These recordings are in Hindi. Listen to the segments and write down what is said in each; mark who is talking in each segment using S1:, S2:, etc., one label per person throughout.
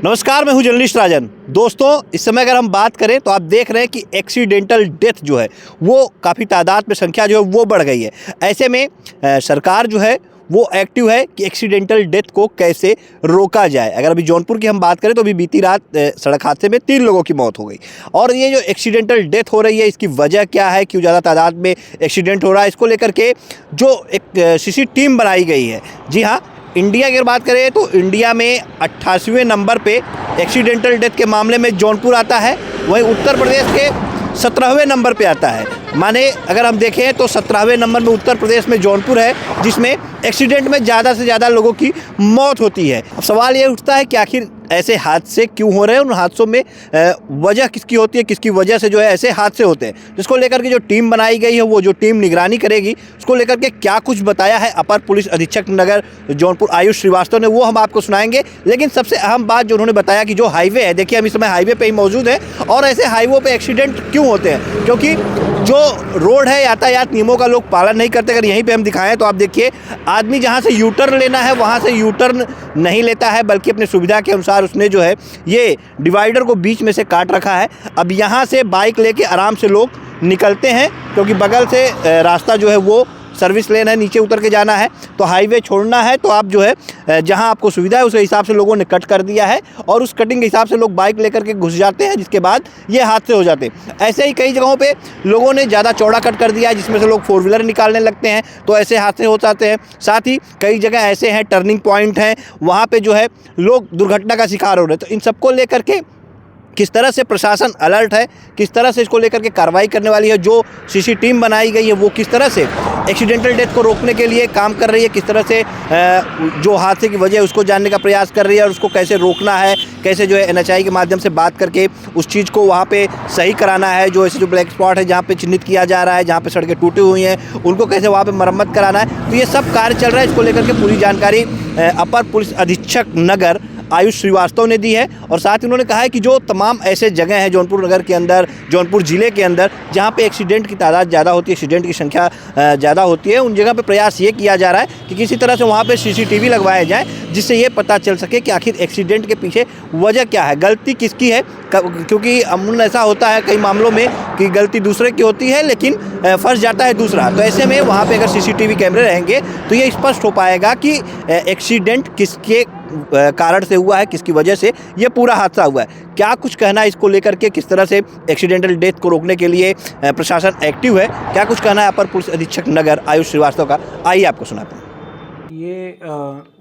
S1: नमस्कार, मैं हूं जर्नलिस्ट राजन। दोस्तों, इस समय अगर हम बात करें तो आप देख रहे हैं कि एक्सीडेंटल डेथ जो है वो काफ़ी तादाद में संख्या जो है वो बढ़ गई है। ऐसे में सरकार जो है वो एक्टिव है कि एक्सीडेंटल डेथ को कैसे रोका जाए। अगर अभी जौनपुर की हम बात करें तो अभी बीती रात सड़क हादसे में 3 लोगों की मौत हो गई। और ये जो एक्सीडेंटल डेथ हो रही है, इसकी वजह क्या है, क्यों ज़्यादा तादाद में एक्सीडेंट हो रहा है, इसको लेकर के जो एक सीसी टीम बनाई गई है। जी हाँ, इंडिया की अगर बात करें तो इंडिया में 88वें नंबर पे एक्सीडेंटल डेथ के मामले में जौनपुर आता है। वहीं उत्तर प्रदेश के 17वें नंबर पे आता है। माने अगर हम देखें तो 17वें नंबर में उत्तर प्रदेश में जौनपुर है, जिसमें एक्सीडेंट में ज़्यादा से ज़्यादा लोगों की मौत होती है। अब सवाल ये उठता है कि आखिर ऐसे हादसे क्यों हो रहे हैं, उन हादसों में वजह किसकी होती है, किसकी वजह से जो है ऐसे हादसे होते हैं। जिसको लेकर के जो टीम बनाई गई है, वो जो टीम निगरानी करेगी, उसको लेकर के क्या कुछ बताया है अपर पुलिस अधीक्षक नगर जौनपुर आयुष श्रीवास्तव ने, वो हम आपको सुनाएंगे। लेकिन सबसे अहम बात जो उन्होंने बताया कि जो हाईवे है, देखिए हम इस समय हाईवे पे ही मौजूद है और ऐसे हाईवे पे एक्सीडेंट क्यों होते हैं, क्योंकि जो रोड है, यातायात नियमों का लोग पालन नहीं करते। अगर यहीं पे हम दिखाएं तो आप देखिए, आदमी जहां से यू टर्न लेना है वहां से यू टर्न नहीं लेता है, बल्कि अपनी सुविधा के अनुसार उसने जो है ये डिवाइडर को बीच में से काट रखा है। अब यहां से बाइक लेके आराम से लोग निकलते हैं, क्योंकि बगल से रास्ता जो है वो सर्विस लेन है, नीचे उतर के जाना है तो हाईवे छोड़ना है, तो आप जो है जहां आपको सुविधा है उस हिसाब से लोगों ने कट कर दिया है और उस कटिंग के हिसाब से लोग बाइक लेकर के घुस जाते हैं, जिसके बाद ये हादसे हो जाते हैं। ऐसे ही कई जगहों पे लोगों ने ज़्यादा चौड़ा कट कर दिया है, जिसमें से लोग 4 व्हीलर निकालने लगते हैं, तो ऐसे हादसे हो जाते हैं। साथ ही कई जगह ऐसे हैं, टर्निंग पॉइंट हैं, वहाँ पर जो है लोग दुर्घटना का शिकार हो रहे हैं। तो इन सबको लेकर के किस तरह से प्रशासन अलर्ट है, किस तरह से इसको लेकर के कार्रवाई करने वाली है, जो सीसी टीम बनाई गई है वो किस तरह से एक्सीडेंटल डेथ को रोकने के लिए काम कर रही है, किस तरह से जो हादसे की वजह है उसको जानने का प्रयास कर रही है और उसको कैसे रोकना है, कैसे जो है एनएचआई के माध्यम से बात करके उस चीज़ को वहाँ पे सही कराना है। जो ऐसे जो ब्लैक स्पॉट है, जहाँ पे चिन्हित किया जा रहा है, जहाँ पे सड़कें टूटी हुई हैं, उनको कैसे वहाँ पे मरम्मत कराना है, तो ये सब कार्य चल रहा है। इसको लेकर के पूरी जानकारी अपर पुलिस अधीक्षक नगर आयुष श्रीवास्तव ने दी है। और साथ ही उन्होंने कहा है कि जो तमाम ऐसे जगह हैं जौनपुर नगर के अंदर, जौनपुर ज़िले के अंदर, जहां पे एक्सीडेंट की तादाद ज़्यादा होती है, एक्सीडेंट की संख्या ज़्यादा होती है, उन जगह पे प्रयास ये किया जा रहा है कि किसी तरह से वहां पे सीसीटीवी लगवाए जाएँ, जिससे ये पता चल सके कि आखिर एक्सीडेंट के पीछे वजह क्या है, गलती किसकी है। क्योंकि अमूमन ऐसा होता है कई मामलों में कि गलती दूसरे की होती है, लेकिन फंस जाता है दूसरा। तो ऐसे में वहाँ पे अगर सीसीटीवी कैमरे रहेंगे तो ये स्पष्ट हो पाएगा कि एक्सीडेंट किसके कारण से हुआ है, किसकी वजह से ये पूरा हादसा हुआ है। क्या कुछ कहना है इसको लेकर के, किस तरह से एक्सीडेंटल डेथ को रोकने के लिए प्रशासन एक्टिव है, क्या कुछ कहना है अपर पुलिस अधीक्षक नगर आयुष श्रीवास्तव का, आइए आपको सुनाते हैं।
S2: ये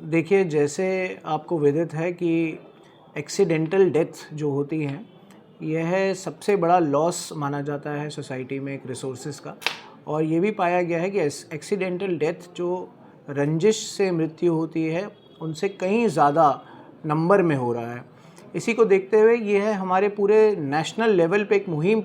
S2: देखिए, जैसे आपको विदित है कि एक्सीडेंटल डेथ जो होती हैं, यह सबसे बड़ा लॉस माना जाता है सोसाइटी में एक रिसोर्सेज का। और ये भी पाया गया है कि एक्सीडेंटल डेथ जो रंजिश से मृत्यु होती है उनसे कहीं ज़्यादा नंबर में हो रहा है। इसी को देखते हुए यह हमारे पूरे नेशनल लेवल पे एक मुहिम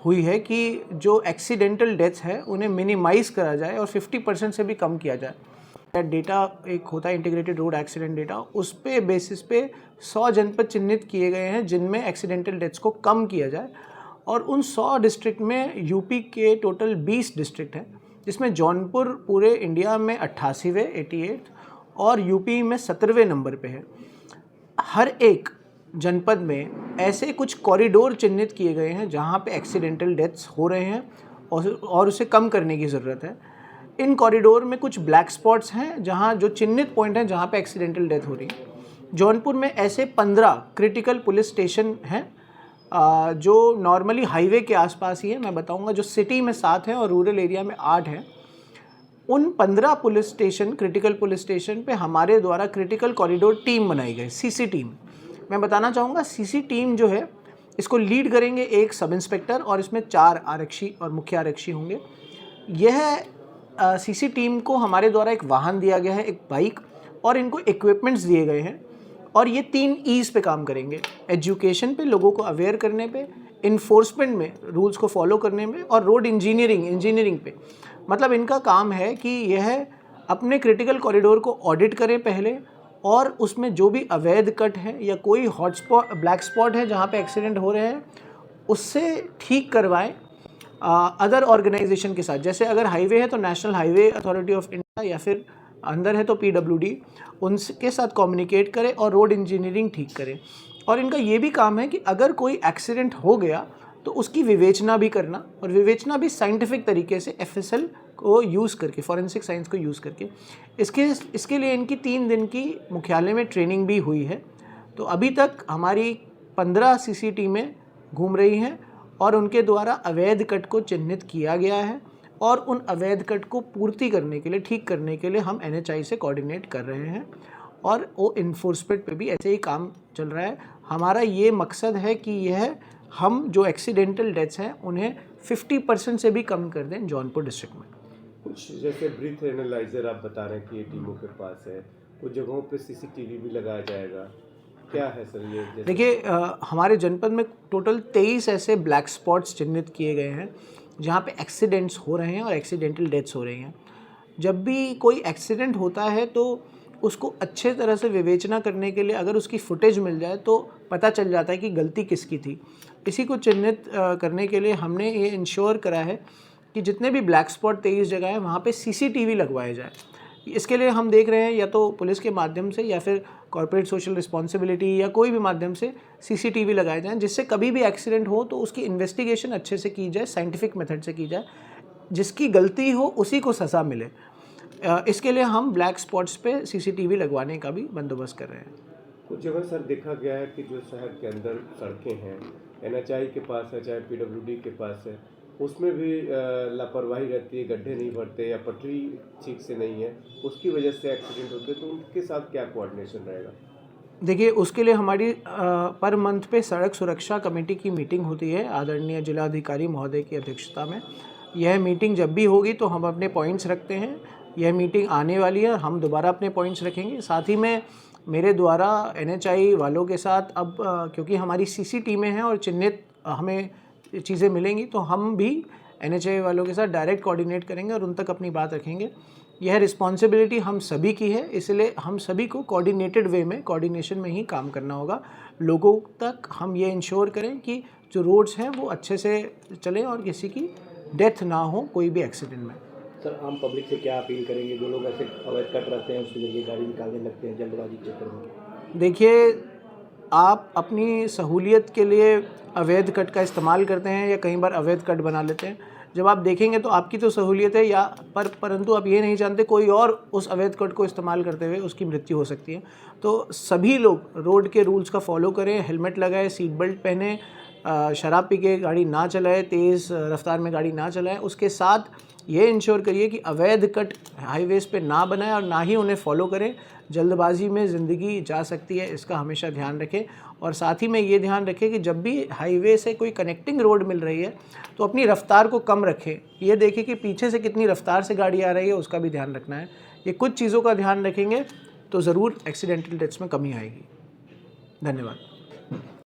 S2: हुई है कि जो एक्सीडेंटल डेथ है उन्हें मिनिमाइज़ करा जाए और 50% से भी कम किया जाए। डेटा एक होता है इंटीग्रेटेड रोड एक्सीडेंट डेटा, उस पे बेसिस पे 100 जनपद चिन्हित किए गए हैं जिनमें एक्सीडेंटल डेथ्स को कम किया जाए। और उन 100 डिस्ट्रिक्ट में यूपी के टोटल 20 डिस्ट्रिक्ट हैं, जिसमें जौनपुर पूरे इंडिया में 88वें 88 और यूपी में 17वें नंबर पे है। हर एक जनपद में ऐसे कुछ कॉरिडोर चिन्हित किए गए हैं जहां पे एक्सीडेंटल डेथ्स हो रहे हैं और उसे कम करने की ज़रूरत है। इन कॉरिडोर में कुछ ब्लैक स्पॉट्स हैं, जहां जो चिन्हित पॉइंट हैं जहां पे एक्सीडेंटल डेथ हो रही है। जौनपुर में ऐसे 15 क्रिटिकल पुलिस स्टेशन हैं जो नॉर्मली हाईवे के आसपास ही है। मैं बताऊंगा, जो सिटी में 7 हैं और रूरल एरिया में 8 हैं। उन 15 police station, critical police station पे हमारे द्वारा क्रिटिकल कॉरिडोर टीम बनाई गई, सीसी टीम। मैं बताना चाहूँगा, सीसी टीम जो है इसको लीड करेंगे एक सब इंस्पेक्टर और इसमें 4 आरक्षी और मुख्य आरक्षी होंगे। यह सीसी टीम को हमारे द्वारा एक वाहन दिया गया है, एक बाइक, और इनको इक्विपमेंट्स दिए गए हैं। और ये 3 ईज़ पे काम करेंगे: एजुकेशन पे, लोगों को अवेयर करने पे, इन्फोर्समेंट में, रूल्स को फॉलो करने में, और रोड इंजीनियरिंग पे। मतलब इनका काम है कि यह अपने क्रिटिकल कॉरिडोर को ऑडिट करें पहले, और उसमें जो भी अवैध कट है या कोई हॉटस्पॉट, ब्लैक स्पॉट है जहाँ पे एक्सीडेंट हो रहे हैं, उससे ठीक करवाएं अदर ऑर्गेनाइजेशन के साथ। जैसे अगर हाईवे है तो national highway authority of India या फिर अंदर है तो PWD उनके साथ कम्युनिकेट करे और रोड इंजीनियरिंग ठीक करे। और इनका ये भी काम है कि अगर कोई एक्सीडेंट हो गया तो उसकी विवेचना भी करना, और विवेचना भी साइंटिफिक तरीके से FSL को यूज़ करके, फॉरेंसिक साइंस को यूज़ करके। इसके लिए इनकी 3 दिन की मुख्यालय में ट्रेनिंग भी हुई है। तो अभी तक हमारी 15 CC टीमें घूम रही हैं और उनके द्वारा अवैध कट को चिन्हित किया गया है, और उन अवैध कट को पूर्ति करने के लिए, ठीक करने के लिए हम NHI से कोऑर्डिनेट कर रहे हैं, और वो इन्फोर्समेंट पे भी ऐसे ही काम चल रहा है। हमारा ये मकसद है कि यह हम जो एक्सीडेंटल डेथ्स हैं उन्हें 50% से भी कम कर दें जौनपुर डिस्ट्रिक्ट में।
S3: कुछ जैसे ब्रीथ एनालाइजर आप बता रहे हैं कि ये टीमों के पास है, कुछ जगहों पे CCTV भी लगाया जाएगा, क्या है सर ये?
S2: देखिए, हमारे जनपद में टोटल 23 ऐसे ब्लैक स्पॉट्स चिन्हित किए गए हैं जहाँ पे एक्सीडेंट्स हो रहे हैं और एक्सीडेंटल डेथ्स हो रही हैं। जब भी कोई एक्सीडेंट होता है तो उसको अच्छे तरह से विवेचना करने के लिए अगर उसकी फुटेज मिल जाए तो पता चल जाता है कि गलती किसकी थी। इसी को चिन्हित करने के लिए हमने ये इंश्योर करा है कि जितने भी ब्लैक स्पॉट 23 जगह है वहाँ पे CCTV लगवाए जाए। इसके लिए हम देख रहे हैं या तो पुलिस के माध्यम से या फिर कॉर्पोरेट सोशल रिस्पॉन्सिबिलिटी या कोई भी माध्यम से CCTV लगाए जाएं, जिससे कभी भी एक्सीडेंट हो तो उसकी इन्वेस्टिगेशन अच्छे से की जाए, साइंटिफिक मेथड से की जाए, जिसकी गलती हो उसी को सज़ा मिले। इसके लिए हम ब्लैक स्पॉट्स पे CCTV लगवाने का भी बंदोबस्त कर रहे हैं।
S3: कुछ जगह सर देखा गया है कि जो शहर के अंदर सड़कें हैं, NHI के पास है चाहे PWD के पास है, उसमें भी लापरवाही रहती है, गड्ढे नहीं भरते या पटरी ठीक से नहीं है, उसकी वजह से एक्सीडेंट होते हैं, तो उनके साथ क्या कोऑर्डिनेशन रहेगा?
S2: देखिए, उसके लिए हमारी पर मंथ पे सड़क सुरक्षा कमेटी की मीटिंग होती है आदरणीय जिलाधिकारी महोदय की अध्यक्षता में। यह मीटिंग जब भी होगी तो हम अपने पॉइंट्स रखते हैं। यह मीटिंग आने वाली है, हम दोबारा अपने पॉइंट्स रखेंगे। साथ ही में मेरे द्वारा NHI वालों के साथ अब क्योंकि हमारी CC टीमें हैं और चिन्हित हमें चीज़ें मिलेंगी तो हम भी NHI वालों के साथ डायरेक्ट कोऑर्डिनेट करेंगे और उन तक अपनी बात रखेंगे। यह रिस्पॉन्सिबिलिटी हम सभी की है, इसलिए हम सभी को कोऑर्डिनेटेड वे में, कोऑर्डिनेशन में ही काम करना होगा। लोगों तक हम ये इंश्योर करें कि जो रोड्स हैं वो अच्छे से चलें और किसी की डेथ ना हो कोई भी एक्सीडेंट में।
S4: सर, आम पब्लिक से क्या अपील करेंगे जो लोग ऐसे अवैध कट रहते हैं उसके जरिए गाड़ी निकालने लगते हैं जल्दबाजी के चक्कर में?
S2: देखिए, आप अपनी सहूलियत के लिए अवैध कट का इस्तेमाल करते हैं या कई बार अवैध कट बना लेते हैं। जब आप देखेंगे तो आपकी तो सहूलियत है या परंतु आप ये नहीं जानते कोई और उस अवैध कट को इस्तेमाल करते हुए उसकी मृत्यु हो सकती है। तो सभी लोग रोड के रूल्स का फॉलो करें, हेलमेट लगाएं, सीट बेल्ट पहने, शराब पी के गाड़ी ना चलाएं, तेज़ रफ्तार में गाड़ी ना चलाएं। उसके साथ ये इंश्योर करिए कि अवैध कट हाईवेज़ पे ना बनाएं और ना ही उन्हें फॉलो करें। जल्दबाजी में ज़िंदगी जा सकती है, इसका हमेशा ध्यान रखें। और साथ ही में ये ध्यान रखें कि जब भी हाईवे से कोई कनेक्टिंग रोड मिल रही है तो अपनी रफ़्तार को कम रखें। ये देखें कि पीछे से कितनी रफ़्तार से गाड़ी आ रही है, उसका भी ध्यान रखना है। ये कुछ चीज़ों का ध्यान रखेंगे तो ज़रूर एक्सीडेंटल डेथ्स में कमी आएगी। धन्यवाद।